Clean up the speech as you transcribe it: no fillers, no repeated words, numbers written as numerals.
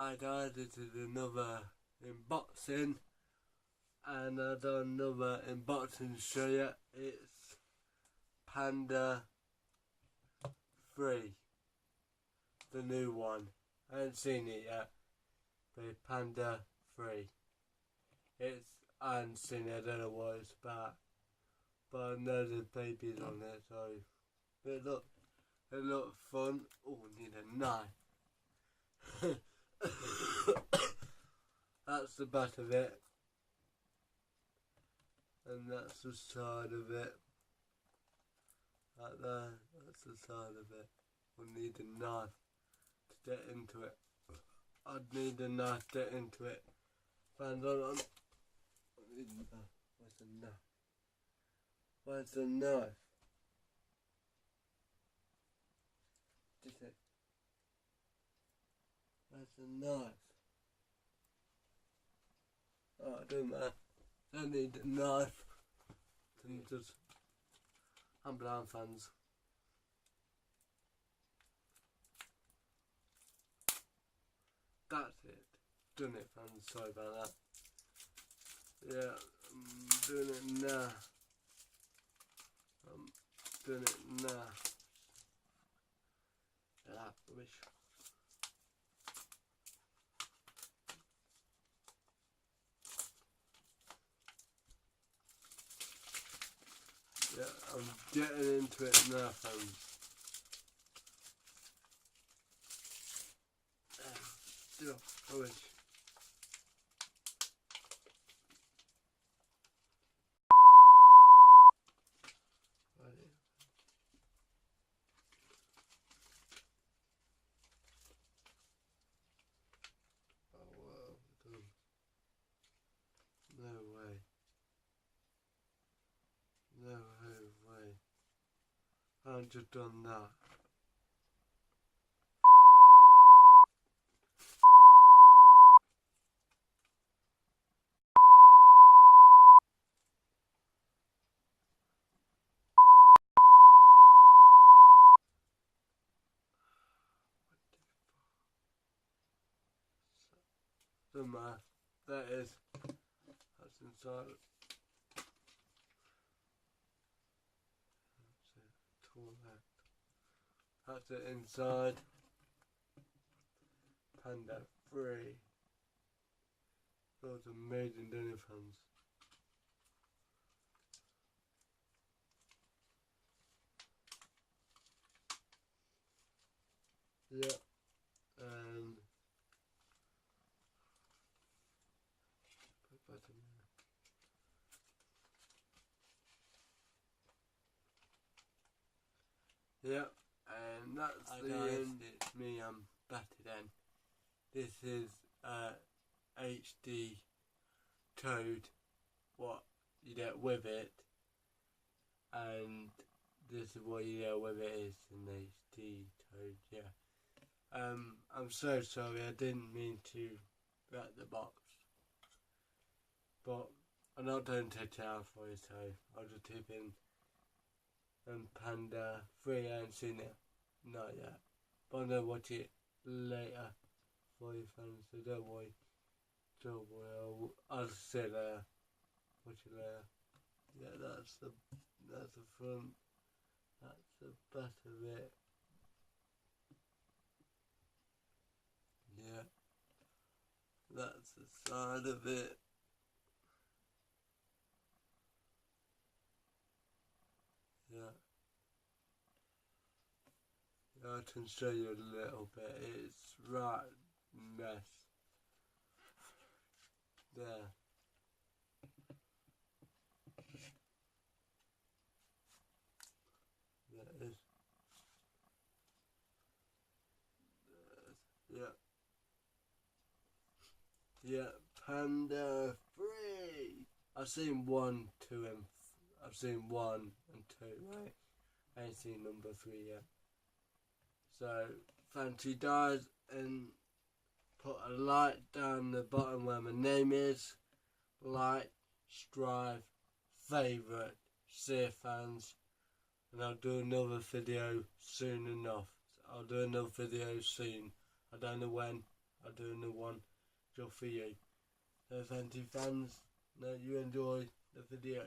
Hi guys, this is another unboxing, and I've done another unboxing to show you. It's Panda 3, the new one. I haven't seen it yet, but it's Panda 3. I haven't seen it, I don't know what it's about, but I know there's babies on it, so it looked fun. Oh, I need a knife. That's the back of it, and that's the side of it. Right there, that's the side of it. We'll need a knife to get into it. I'd need a knife to get into it. Where's the knife? Where's the knife? Where's the knife? Oh, I don't matter. I don't need a knife. I'm blind, fans. That's it. Done it, fans. Sorry about that. Yeah, I'm doing it now. I'm doing it now. Yeah, rubbish. Yeah, I'm getting into it now, fans. Still rubbish. No way. No way. I've just done that. Doesn't matter. That is. That's inside. That's it inside. Panda 3. Those amazing dinner fans. Yeah. And put that in there. Yeah. And that's the end. It's me, I'm batted in. This is HD Toad, what you get with it, and this is what you get with it is an HD Toad, yeah. I'm so sorry, I didn't mean to wreck the box, but I'm not going to take it out for you, so I'll just type in Panda 3, I haven't seen it, not yet, but I'm going to watch it later for you fans, so don't worry, I'll see you later, watch it later. Yeah, that's the front, that's the back of it. Yeah, that's the side of it. Yeah. Yeah, I can show you a little bit. It's right mess. There. There it is. Yeah. Yeah, Panda 3. I've seen 1, 2 and I've seen 1 and 2, right? I ain't seen number 3 yet. So, fancy guys, and put a like down the bottom where my name is. Like, strive, favourite, share fans, and I'll do another video soon enough. I'll do another video soon. I don't know when, I'll do another one just for you. So thank you fans that you enjoy the video.